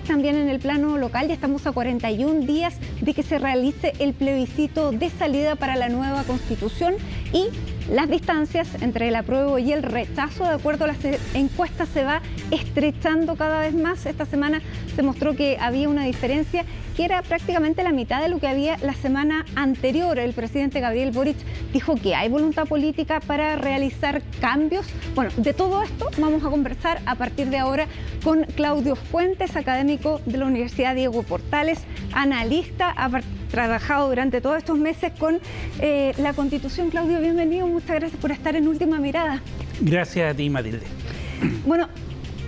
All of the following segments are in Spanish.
también en el plano local. Ya estamos a 41 días de que se realice el plebiscito de salida para la nueva Constitución y las distancias entre el apruebo y el rechazo, de acuerdo a las encuestas, se va estrechando cada vez más. Esta semana se mostró que había una diferencia que era prácticamente la mitad de lo que había la semana anterior. El presidente Gabriel Boric dijo que hay voluntad política para realizar cambios. Bueno, de todo esto vamos a conversar a partir de ahora con Claudio Fuentes, académico de la Universidad Diego Portales, analista, ha trabajado durante todos estos meses con la Constitución. Claudio, bienvenido, muchas gracias por estar en Última Mirada. Gracias a ti, Matilde. Bueno,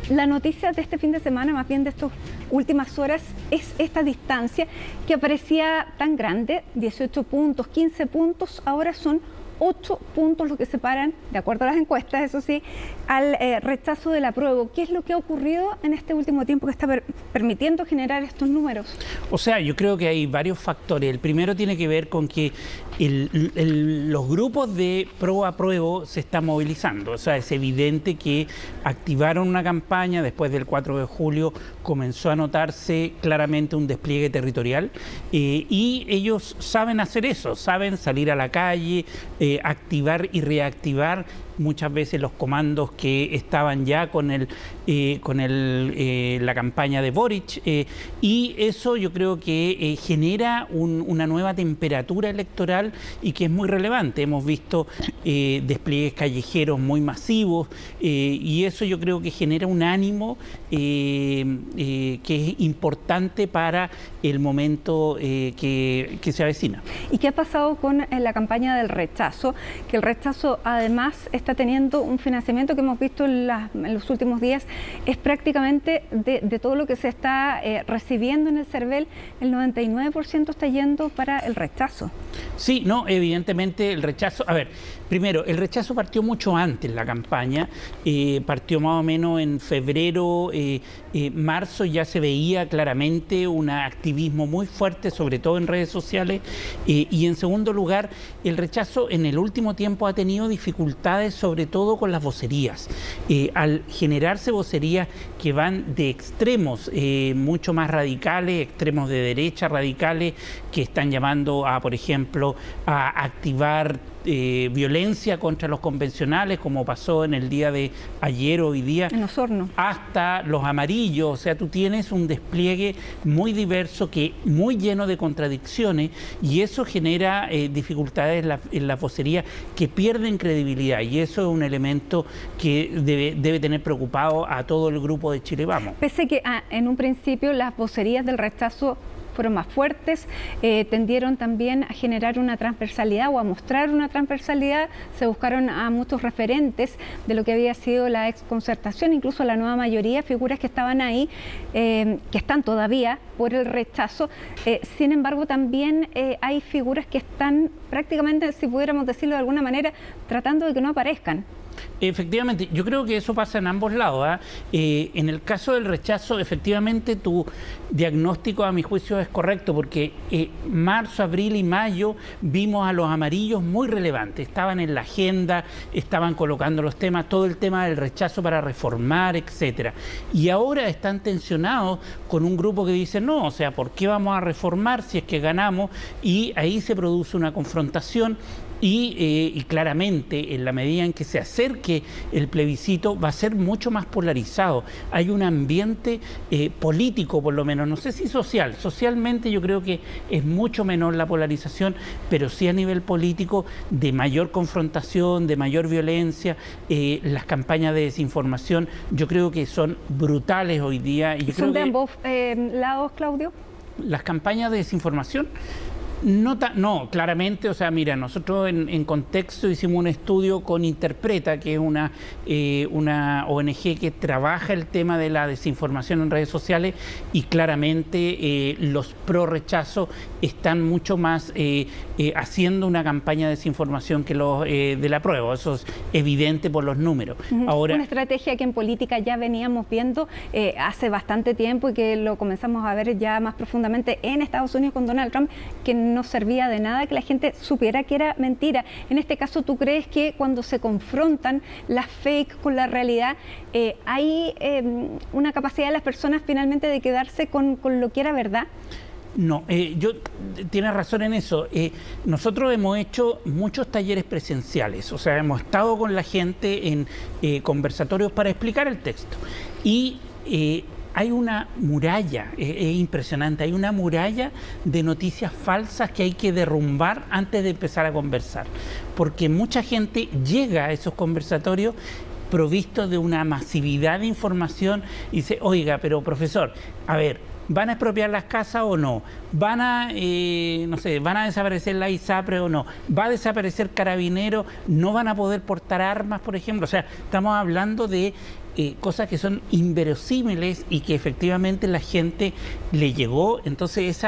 la noticia de este fin de semana, más bien de estas últimas horas, es esta distancia que aparecía tan grande, 18 puntos, 15 puntos, ahora son 8 puntos los que separan, de acuerdo a las encuestas, eso sí, al rechazo del apruebo. ¿Qué es lo que ha ocurrido en este último tiempo que está permitiendo generar estos números? O sea, yo creo que hay varios factores. El primero tiene que ver con que los grupos de pro-apruebo se están movilizando. O sea, es evidente que activaron una campaña, después del 4 de julio comenzó a notarse claramente un despliegue territorial y ellos saben hacer eso, saben salir a la calle, activar y reactivar muchas veces los comandos que estaban ya con la campaña de Boric y eso yo creo que genera una nueva temperatura electoral y que es muy relevante. Hemos visto despliegues callejeros muy masivos y eso yo creo que genera un ánimo que es importante para el momento que se avecina. ¿Y qué ha pasado con la campaña del rechazo? Que el rechazo además está teniendo un financiamiento que hemos visto en los últimos días, es prácticamente de todo lo que se está recibiendo en el CERVEL, el 99% está yendo para el rechazo. Sí, no, evidentemente el rechazo, a ver, primero, el rechazo partió mucho antes la campaña, partió más o menos en febrero, marzo ya se veía claramente un activismo muy fuerte, sobre todo en redes sociales, y en segundo lugar, el rechazo en el último tiempo ha tenido dificultades, sobre todo con las vocerías. Al generarse vocerías que van de extremos mucho más radicales, extremos de derecha radicales, que están llamando a, por ejemplo, a activar violencia contra los convencionales, como pasó en el día de ayer o hoy día, en Osorno, hasta los amarillos. O sea, tú tienes un despliegue muy diverso, muy lleno de contradicciones, y eso genera dificultades en la vocería que pierden credibilidad, y eso es un elemento que debe tener preocupado a todo el grupo de Chile Vamos. Pese que en un principio las vocerías del rechazo fueron más fuertes, tendieron también a generar una transversalidad o a mostrar una transversalidad, se buscaron a muchos referentes de lo que había sido la exconcertación, incluso la nueva mayoría, figuras que estaban ahí, que están todavía por el rechazo. Sin embargo, también hay figuras que están prácticamente, si pudiéramos decirlo de alguna manera, tratando de que no aparezcan. Efectivamente, yo creo que eso pasa en ambos lados, ¿eh? En el caso del rechazo, efectivamente tu diagnóstico a mi juicio es correcto, porque marzo, abril y mayo vimos a los amarillos muy relevantes, estaban en la agenda, estaban colocando los temas, todo el tema del rechazo para reformar, etcétera. Y ahora están tensionados con un grupo que dice no, o sea, ¿por qué vamos a reformar si es que ganamos? Y ahí se produce una confrontación. Y claramente, en la medida en que se acerque el plebiscito, va a ser mucho más polarizado. Hay un ambiente político, por lo menos, no sé si social. Socialmente yo creo que es mucho menor la polarización, pero sí a nivel político, de mayor confrontación, de mayor violencia. Las campañas de desinformación yo creo que son brutales hoy día. Y yo ¿Son creo de que ambos lados, Claudio? Las campañas de desinformación... No, claramente, o sea, mira, nosotros en Contexto hicimos un estudio con Interpreta, que es una ONG que trabaja el tema de la desinformación en redes sociales, y claramente los pro rechazo están mucho más haciendo una campaña de desinformación que los del apruebo. Eso es evidente por los números. Ahora, una estrategia que en política ya veníamos viendo hace bastante tiempo y que lo comenzamos a ver ya más profundamente en Estados Unidos con Donald Trump, que no servía de nada que la gente supiera que era mentira. En este caso, ¿tú crees que cuando se confrontan las fake con la realidad, hay una capacidad de las personas finalmente de quedarse con lo que era verdad? No, tienes razón en eso. Nosotros hemos hecho muchos talleres presenciales, o sea, hemos estado con la gente en conversatorios para explicar el texto. Y hay una muralla, es impresionante, hay una muralla de noticias falsas que hay que derrumbar antes de empezar a conversar. Porque mucha gente llega a esos conversatorios provisto de una masividad de información y dice, oiga, pero profesor, a ver, ¿van a expropiar las casas o no? ¿Van a, no sé, van a desaparecer la ISAPRE o no? ¿Va a desaparecer Carabineros? ¿No van a poder portar armas, por ejemplo? O sea, estamos hablando de cosas que son inverosímiles y que efectivamente la gente le llegó. Entonces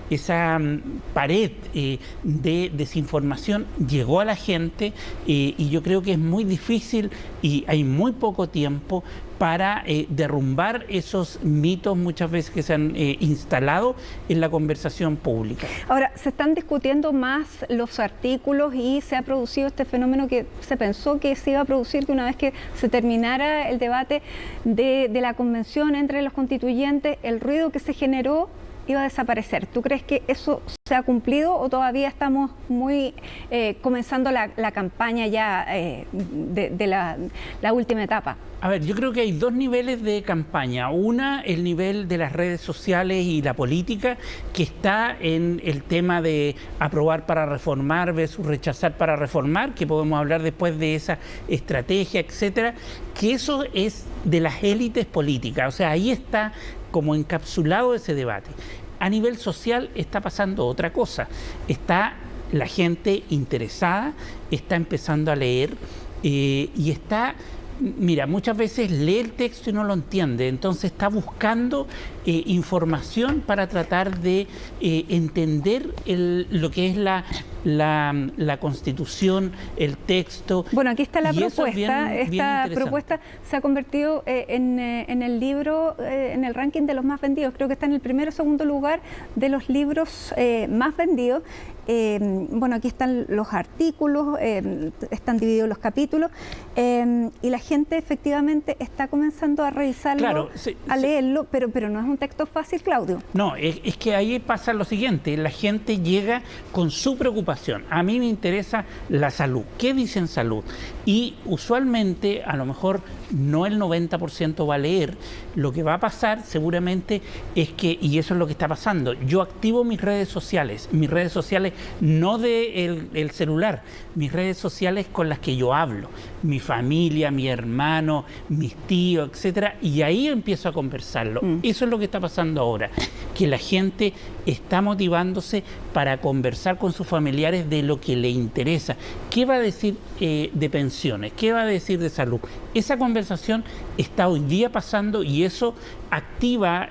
esa pared de desinformación llegó a la gente y yo creo que es muy difícil y hay muy poco tiempo para derrumbar esos mitos muchas veces que se han instalado en la conversación pública. Ahora, se están discutiendo más los artículos y se ha producido este fenómeno que se pensó que se iba a producir que una vez que se terminara el debate de la convención entre los constituyentes, el ruido que se generó iba a desaparecer. ¿Tú crees que eso se ha cumplido o todavía estamos muy comenzando la campaña ya de la última etapa? A ver, yo creo que hay dos niveles de campaña. Una, el nivel de las redes sociales y la política, que está en el tema de aprobar para reformar versus rechazar para reformar, que podemos hablar después de esa estrategia, etcétera, que eso es de las élites políticas. O sea, ahí está como encapsulado ese debate. A nivel social está pasando otra cosa. Está la gente interesada, está empezando a leer y está... Mira, muchas veces lee el texto y no lo entiende, entonces está buscando información para tratar de entender lo que es la Constitución, el texto. Bueno, aquí está la propuesta. Esta propuesta se ha convertido en el libro, en el ranking de los más vendidos. Creo que está en el primero o segundo lugar de los libros más vendidos. Bueno, aquí están los artículos, están divididos los capítulos y la gente efectivamente está comenzando a revisarlo, claro, a leerlo, pero no es un texto fácil, Claudio. No, es que ahí pasa lo siguiente, la gente llega con su preocupación. A mí me interesa la salud. ¿Qué dicen salud? Y usualmente, a lo mejor no el 90% va a leer. Lo que va a pasar seguramente es que, y eso es lo que está pasando, yo activo mis redes sociales no el celular, mis redes sociales con las que yo hablo, mi familia, mi hermano, mis tíos, etcétera, y ahí empiezo a conversarlo. Eso es lo que está pasando ahora, que la gente está motivándose para conversar con sus familiares de lo que le interesa. ¿Qué va a decir de pensiones? ¿Qué va a decir de salud? Esa conversación está hoy día pasando y eso activa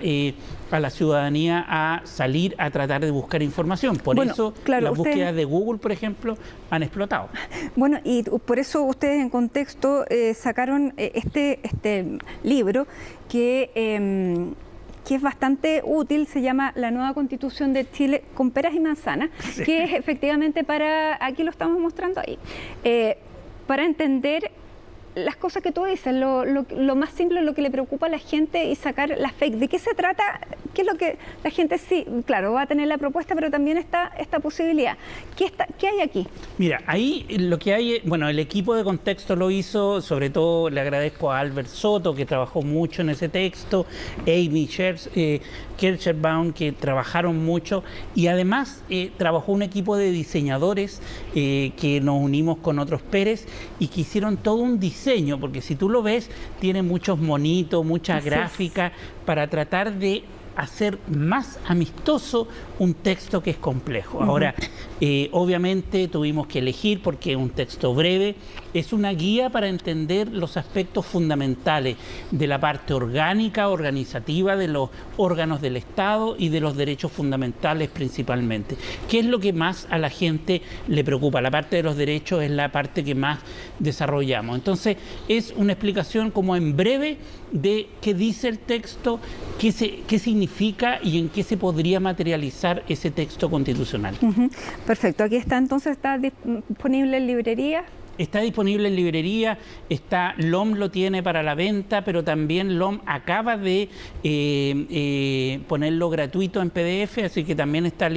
a la ciudadanía a salir a tratar de buscar información. Por eso las búsquedas de Google, por ejemplo, han explotado. Bueno, y por eso ustedes en Contexto sacaron este libro que es bastante útil, se llama La Nueva Constitución de Chile con peras y manzanas, sí, que es efectivamente para, aquí lo estamos mostrando ahí, para entender las cosas que tú dices, lo más simple, lo que le preocupa a la gente y sacar las fake. ¿De qué se trata? ¿Qué es lo que la gente sí, claro, va a tener la propuesta, pero también está esta posibilidad? ¿Qué hay aquí? Mira, ahí lo que hay, bueno, el equipo de Contexto lo hizo, sobre todo le agradezco a Albert Soto, que trabajó mucho en ese texto, Amy Kircherbaum, que trabajaron mucho, y además trabajó un equipo de diseñadores que nos unimos con otros Pérez y que hicieron todo un diseño, porque si tú lo ves, tiene muchos monitos, mucha gráfica, para tratar de hacer más amistoso un texto que es complejo. Ahora, obviamente tuvimos que elegir porque es un texto breve, es una guía para entender los aspectos fundamentales de la parte orgánica, organizativa de los órganos del Estado y de los derechos fundamentales principalmente. ¿Qué es lo que más a la gente le preocupa? La parte de los derechos es la parte que más desarrollamos. Entonces, es una explicación como en breve de qué dice el texto, qué significa significa y en qué se podría materializar ese texto constitucional. Perfecto, aquí está entonces, está disponible en librería. Está disponible en librería, LOM lo tiene para la venta, pero también LOM acaba de ponerlo gratuito en PDF, así que también está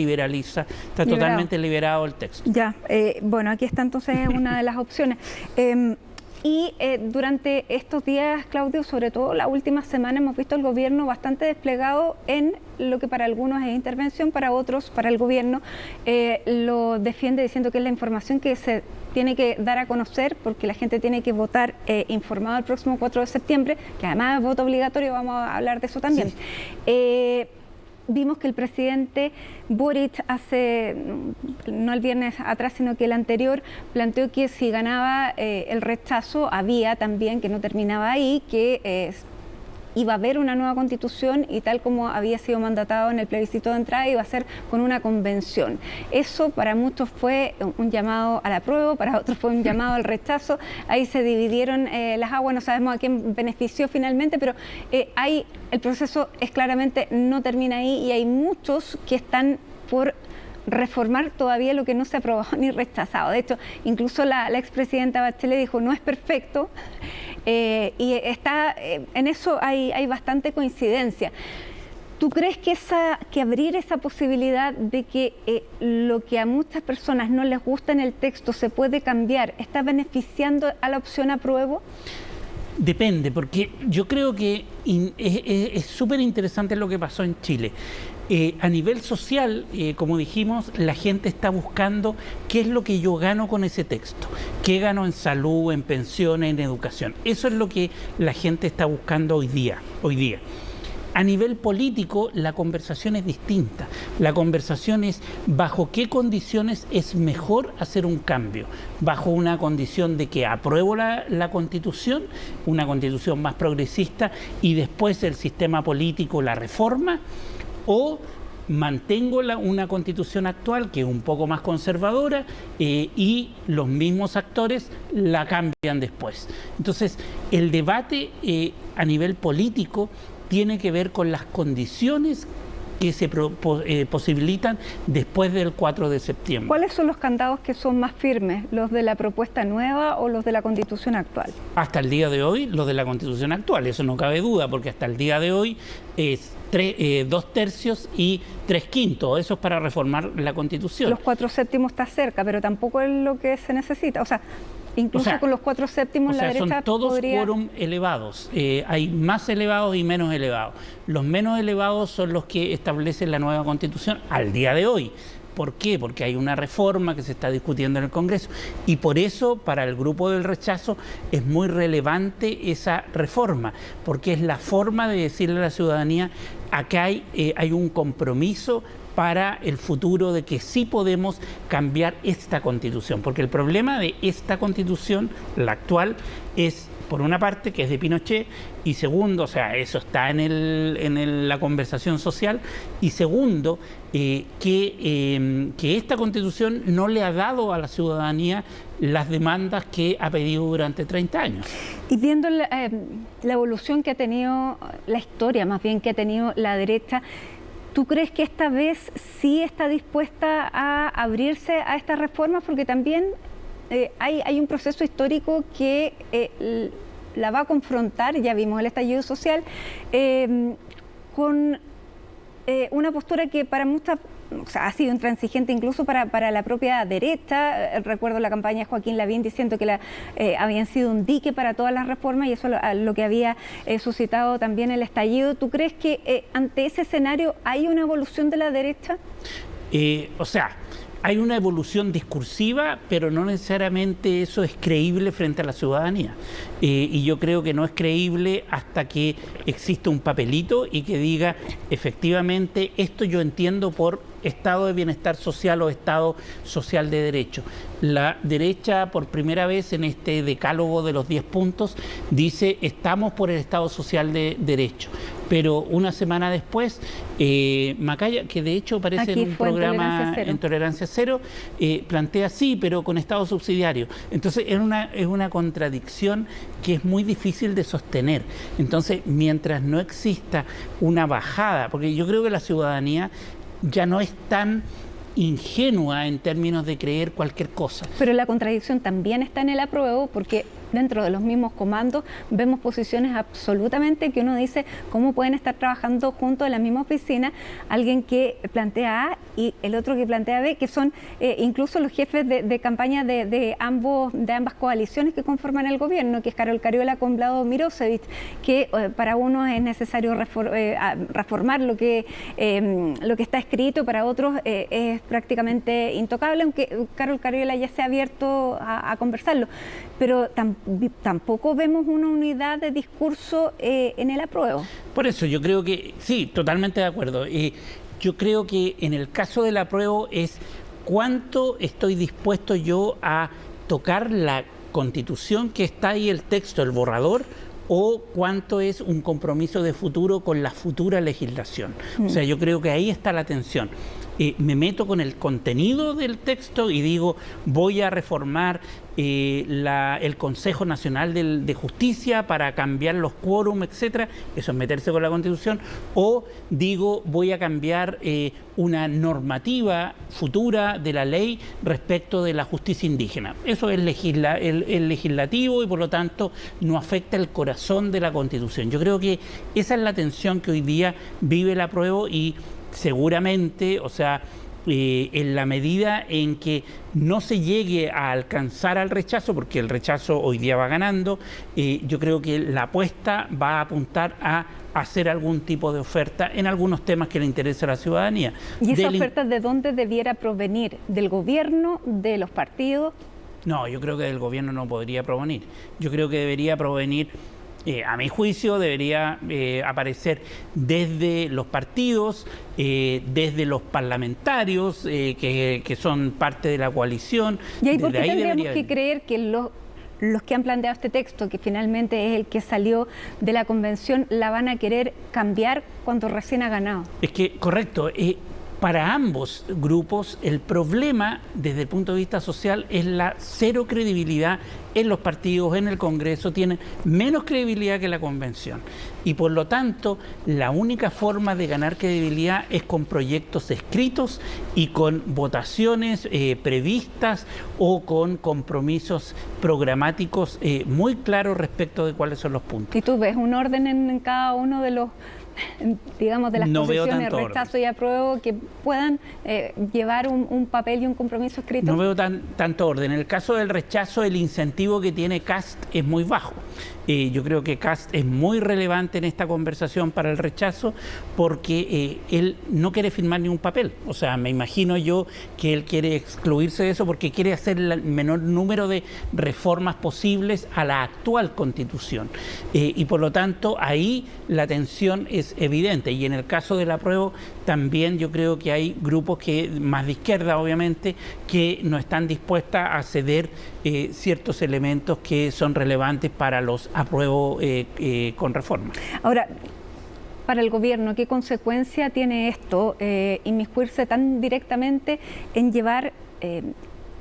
totalmente liberado el texto. Ya, bueno, aquí está entonces una de las opciones. Durante estos días, Claudio, sobre todo la última semana, hemos visto el gobierno bastante desplegado en lo que para algunos es intervención, para otros, para el gobierno, lo defiende diciendo que es la información que se tiene que dar a conocer porque la gente tiene que votar informado el próximo 4 de septiembre, que además es voto obligatorio, vamos a hablar de eso también. Sí. Vimos que el presidente Boric no el viernes atrás, sino que el anterior, planteó que si ganaba el rechazo, había también, que no terminaba ahí, que iba a haber una nueva constitución y tal como había sido mandatado en el plebiscito de entrada, iba a ser con una convención. Eso para muchos fue un llamado al apruebo, para otros fue un llamado al rechazo. Ahí se dividieron las aguas, no sabemos a quién benefició finalmente, pero el proceso es claramente no termina ahí y hay muchos que están por reformar todavía lo que no se ha aprobado ni rechazado. De hecho, incluso la expresidenta Bachelet dijo no es perfecto y en eso hay bastante coincidencia. ¿Tú crees que abrir esa posibilidad de que lo que a muchas personas no les gusta en el texto se puede cambiar está beneficiando a la opción apruebo? Depende, porque yo creo que es súper interesante lo que pasó en Chile. A nivel social, como dijimos, la gente está buscando qué es lo que yo gano con ese texto, qué gano en salud, en pensiones, en educación. Eso es lo que la gente está buscando hoy día. A nivel político, la conversación es distinta. La conversación es bajo qué condiciones es mejor hacer un cambio. Bajo una condición de que apruebo la Constitución, una Constitución más progresista, y después el sistema político la reforma, o mantengo una Constitución actual que es un poco más conservadora y los mismos actores la cambian después. Entonces, el debate a nivel político tiene que ver con las condiciones que se posibilitan después del 4 de septiembre. ¿Cuáles son los candados que son más firmes? ¿Los de la propuesta nueva o los de la Constitución actual? Hasta el día de hoy, los de la Constitución actual, eso no cabe duda, porque hasta el día de hoy es 2/3 y 3/5, eso es para reformar la Constitución. Los 4/7 está cerca, pero tampoco es lo que se necesita, incluso con los 4/7 la derecha son todos quórum elevados, hay más elevados y menos elevados. Los menos elevados son los que establecen la nueva Constitución al día de hoy. ¿Por qué? Porque hay una reforma que se está discutiendo en el Congreso y por eso para el grupo del rechazo es muy relevante esa reforma, porque es la forma de decirle a la ciudadanía acá hay un compromiso para el futuro de que sí podemos cambiar esta Constitución, porque el problema de esta Constitución, la actual, es por una parte que es de Pinochet y segundo, eso está en la conversación social, y segundo, que esta Constitución no le ha dado a la ciudadanía las demandas que ha pedido durante 30 años. Y viendo la evolución que ha tenido, la historia más bien que ha tenido la derecha, ¿tú crees que esta vez sí está dispuesta a abrirse a estas reformas? Porque también hay un proceso histórico que la va a confrontar, ya vimos el estallido social, con una postura que para muchas ha sido intransigente incluso para la propia derecha. Recuerdo la campaña de Joaquín Lavín diciendo que habían sido un dique para todas las reformas y eso lo que había suscitado también el estallido. ¿Tú crees que ante ese escenario hay una evolución de la derecha? Hay una evolución discursiva, pero no necesariamente eso es creíble frente a la ciudadanía. Y yo creo que no es creíble hasta que existe un papelito y que diga, efectivamente, esto yo entiendo por estado de bienestar social o estado social de derecho. La derecha, por primera vez en este decálogo de los 10 puntos, dice estamos por el estado social de derecho. Pero una semana después, Macaya, que de hecho aparece en un programa en Tolerancia Cero, plantea sí, pero con estado subsidiario. Entonces es una contradicción que es muy difícil de sostener. Entonces, mientras no exista una bajada, porque yo creo que la ciudadanía ya no es tan ingenua en términos de creer cualquier cosa. Pero la contradicción también está en el apruebo, porque dentro de los mismos comandos vemos posiciones absolutamente que uno dice cómo pueden estar trabajando juntos en la misma oficina, alguien que plantea A y el otro que plantea B, que son incluso los jefes de campaña de ambas coaliciones que conforman el gobierno, que es Carol Cariola con Vlado Mirosevic, que para uno es necesario reformar lo que está escrito, para otros es prácticamente intocable, aunque Carol Cariola ya se ha abierto a conversarlo, pero tampoco vemos una unidad de discurso en el apruebo. Por eso yo creo que, sí, totalmente de acuerdo. Yo creo que en el caso del apruebo es cuánto estoy dispuesto yo a tocar la Constitución que está ahí, el texto, el borrador, o cuánto es un compromiso de futuro con la futura legislación. O sea, yo creo que ahí está la tensión. Me meto con el contenido del texto y digo, voy a reformar el Consejo Nacional de Justicia para cambiar los quórum, etcétera, eso es meterse con la Constitución, o digo, voy a cambiar una normativa futura de la ley respecto de la justicia indígena. Eso es el legislativo y por lo tanto no afecta el corazón de la Constitución. Yo creo que esa es la tensión que hoy día vive el apruebo y seguramente, o sea, en la medida en que no se llegue a alcanzar al rechazo, porque el rechazo hoy día va ganando, yo creo que la apuesta va a apuntar a hacer algún tipo de oferta en algunos temas que le interesa a la ciudadanía. ¿Y esa oferta de dónde debiera provenir? ¿Del gobierno, de los partidos? No, yo creo que del gobierno no podría provenir. Yo creo que debería provenir, a mi juicio, debería aparecer desde los partidos, desde los parlamentarios que son parte de la coalición. ¿Y ahí por qué tendríamos que creer que los que han planteado este texto, que finalmente es el que salió de la convención, la van a querer cambiar cuando recién ha ganado? Es que, correcto, para ambos grupos el problema desde el punto de vista social es la cero credibilidad en los partidos, en el Congreso, tienen menos credibilidad que la convención y por lo tanto la única forma de ganar credibilidad es con proyectos escritos y con votaciones previstas o con compromisos programáticos muy claros respecto de cuáles son los puntos. ¿Y tú ves un orden en cada uno de los, digamos, de las posiciones, rechazo y apruebo, que puedan llevar un papel y un compromiso escrito? No veo tanto orden. En el caso del rechazo, el incentivo que tiene Kast es muy bajo. Yo creo que Kast es muy relevante en esta conversación para el rechazo porque él no quiere firmar ningún papel. O sea, me imagino yo que él quiere excluirse de eso porque quiere hacer el menor número de reformas posibles a la actual Constitución. Y por lo tanto, ahí la tensión es evidente. Y en el caso del apruebo, también yo creo que hay grupos más de izquierda, obviamente, que no están dispuestas a ceder ciertos elementos que son relevantes para los apruebo con reforma. Ahora, para el gobierno, ¿qué consecuencia tiene esto, inmiscuirse tan directamente en llevar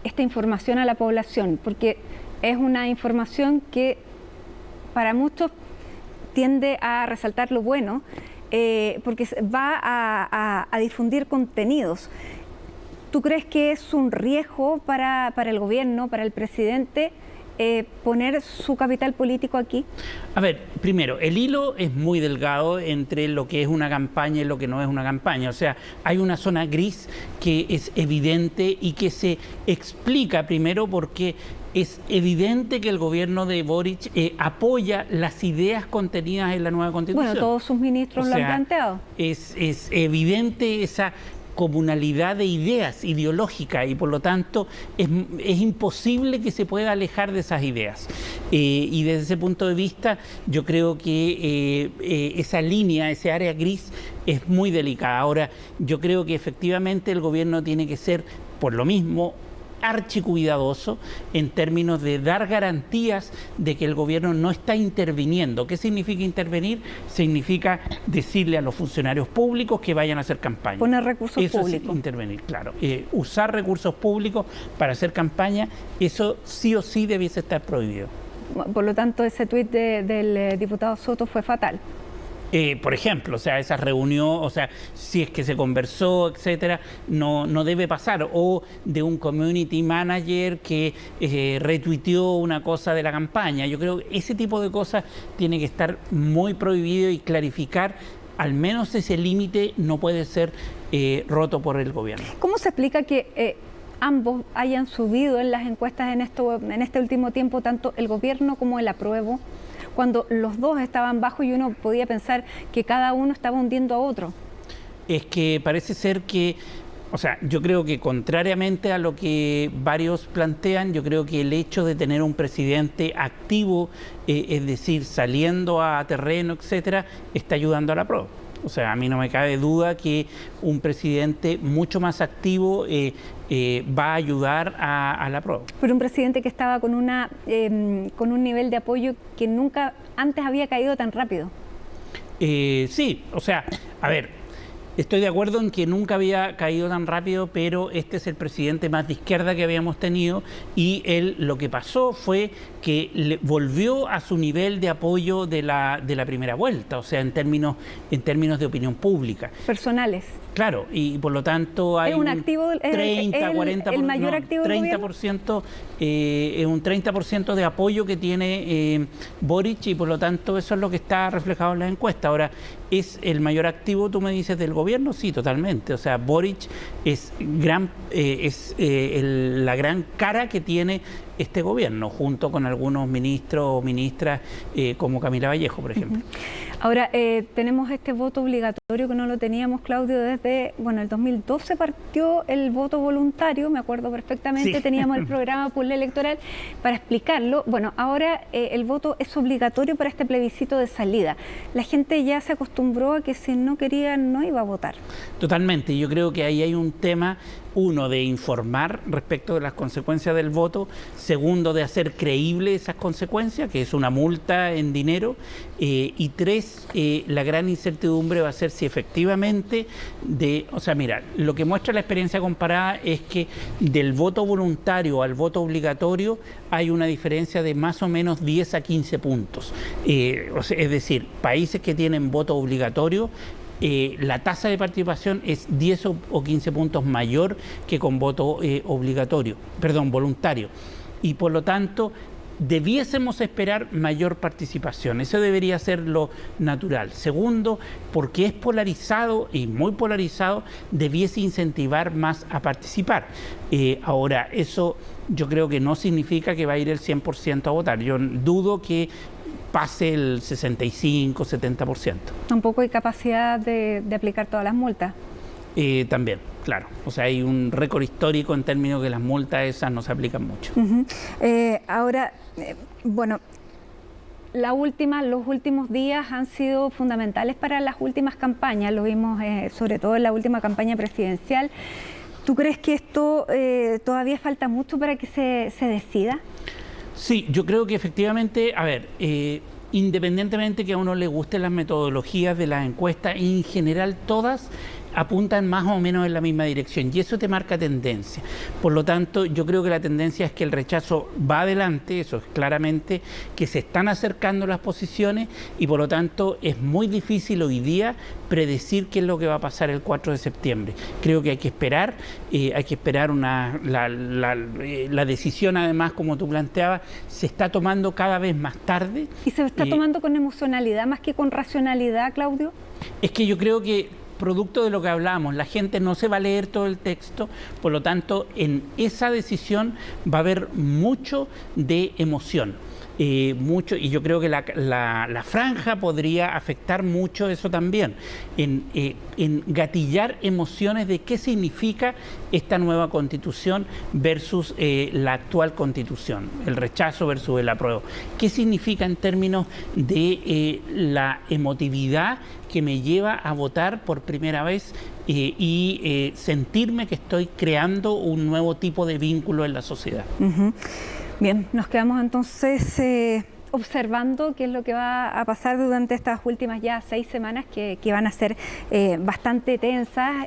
esta información a la población? Porque es una información que para muchos tiende a resaltar lo bueno, porque va a difundir contenidos. ¿Tú crees que es un riesgo para el gobierno, para el presidente, poner su capital político aquí? A ver, primero, el hilo es muy delgado entre lo que es una campaña y lo que no es una campaña. O sea, hay una zona gris que es evidente y que se explica primero porque es evidente que el gobierno de Boric apoya las ideas contenidas en la nueva Constitución. Bueno, todos sus ministros lo han planteado. Es evidente esa comunalidad de ideas ideológicas y por lo tanto es imposible que se pueda alejar de esas ideas. Y desde ese punto de vista yo creo que esa línea, ese área gris es muy delicada. Ahora, yo creo que efectivamente el gobierno tiene que ser, por lo mismo, archicuidadoso en términos de dar garantías de que el gobierno no está interviniendo. ¿Qué significa intervenir? Significa decirle a los funcionarios públicos que vayan a hacer campaña. Poner recursos públicos. Es intervenir, claro. Usar recursos públicos para hacer campaña, eso sí o sí debiese estar prohibido. Por lo tanto, ese tuit del diputado Soto fue fatal. Por ejemplo, o sea, esa reunión, o sea, si es que se conversó, etcétera, no debe pasar. O de un community manager que retuiteó una cosa de la campaña. Yo creo que ese tipo de cosas tiene que estar muy prohibido y clarificar, al menos ese límite no puede ser roto por el gobierno. ¿Cómo se explica que ambos hayan subido en las encuestas en este último tiempo, tanto el gobierno como el apruebo, cuando los dos estaban bajos y uno podía pensar que cada uno estaba hundiendo a otro? Es que parece ser que, o sea, yo creo que contrariamente a lo que varios plantean, yo creo que el hecho de tener un presidente activo, es decir, saliendo a terreno, etcétera, está ayudando a la prueba. O sea, a mí no me cabe duda que un presidente mucho más activo va a ayudar a la prueba. Pero un presidente que estaba con un nivel de apoyo que nunca antes había caído tan rápido. Sí, o sea, a ver, estoy de acuerdo en que nunca había caído tan rápido, pero este es el presidente más de izquierda que habíamos tenido y él lo que pasó fue que volvió a su nivel de apoyo de la primera vuelta, o sea, en términos de opinión pública. Personales. Claro, y por lo tanto hay un activo, 30, 40%, el mayor activo 30%, es un 30% de apoyo que tiene Boric y por lo tanto eso es lo que está reflejado en la encuesta. Ahora, ¿es el mayor activo, tú me dices, del gobierno? Sí, totalmente. O sea, Boric es la gran cara que tiene este gobierno, junto con algunos ministros o ministras como Camila Vallejo, por ejemplo. Ahora, tenemos este voto obligatorio que no lo teníamos, Claudio, desde, el 2012 partió el voto voluntario, me acuerdo perfectamente, sí. Teníamos el programa Puzzle Electoral para explicarlo. Bueno, ahora el voto es obligatorio para este plebiscito de salida. La gente ya se acostumbró a que si no quería, no iba a votar. Totalmente, yo creo que ahí hay un tema, uno, de informar respecto de las consecuencias del voto, segundo, de hacer creíble esas consecuencias, que es una multa en dinero, y tres, la gran incertidumbre va a ser si efectivamente, mira, lo que muestra la experiencia comparada es que del voto voluntario al voto obligatorio hay una diferencia de más o menos 10 a 15 puntos. Es decir, países que tienen voto obligatorio, la tasa de participación es 10 o 15 puntos mayor que con voto voluntario. Y por lo tanto, debiésemos esperar mayor participación. Eso debería ser lo natural. Segundo, porque es polarizado y muy polarizado, debiese incentivar más a participar. Ahora, eso yo creo que no significa que va a ir el 100% a votar. Yo dudo que pase el 65, 70%. Tampoco hay capacidad de aplicar todas las multas. También, claro. O sea, hay un récord histórico en términos que las multas esas no se aplican mucho. Ahora, los últimos días han sido fundamentales para las últimas campañas. Lo vimos sobre todo en la última campaña presidencial. ¿Tú crees que esto todavía falta mucho para que se decida? Sí, yo creo que efectivamente, independientemente que a uno le gusten las metodologías de las encuestas, en general todas apuntan más o menos en la misma dirección y eso te marca tendencia. Por lo tanto, yo creo que la tendencia es que el rechazo va adelante, eso es claramente, que se están acercando las posiciones y por lo tanto es muy difícil hoy día predecir qué es lo que va a pasar el 4 de septiembre. Creo que hay que esperar la decisión, además, como tú planteabas, se está tomando cada vez más tarde. ¿Y se está tomando con emocionalidad más que con racionalidad, Claudio? Es que yo creo que producto de lo que hablamos, la gente no se va a leer todo el texto, por lo tanto, en esa decisión va a haber mucho de emoción. mucho, y yo creo que la franja podría afectar mucho eso también, en gatillar emociones de qué significa esta nueva constitución versus la actual constitución, el rechazo versus el apruebo. ¿Qué significa en términos de la emotividad que me lleva a votar por primera vez y sentirme que estoy creando un nuevo tipo de vínculo en la sociedad? Bien, nos quedamos entonces observando qué es lo que va a pasar durante estas últimas ya 6 semanas que van a ser bastante tensas.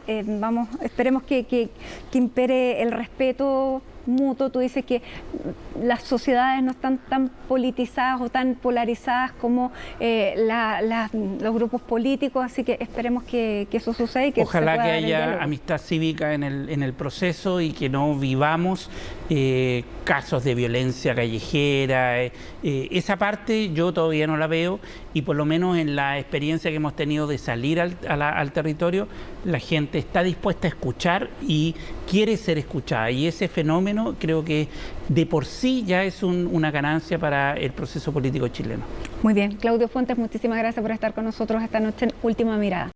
Esperemos que impere el respeto mutuo. Tú dices que las sociedades no están tan politizadas o tan polarizadas como los grupos políticos, así que esperemos que eso suceda y que ojalá que haya amistad cívica en el proceso y que no vivamos casos de violencia callejera. Esa parte yo todavía no la veo, y por lo menos en la experiencia que hemos tenido de salir al territorio, la gente está dispuesta a escuchar y quiere ser escuchada, y ese fenómeno creo que de por sí ya es una ganancia para el proceso político chileno. Muy bien, Claudio Fuentes, muchísimas gracias por estar con nosotros esta noche en Última Mirada.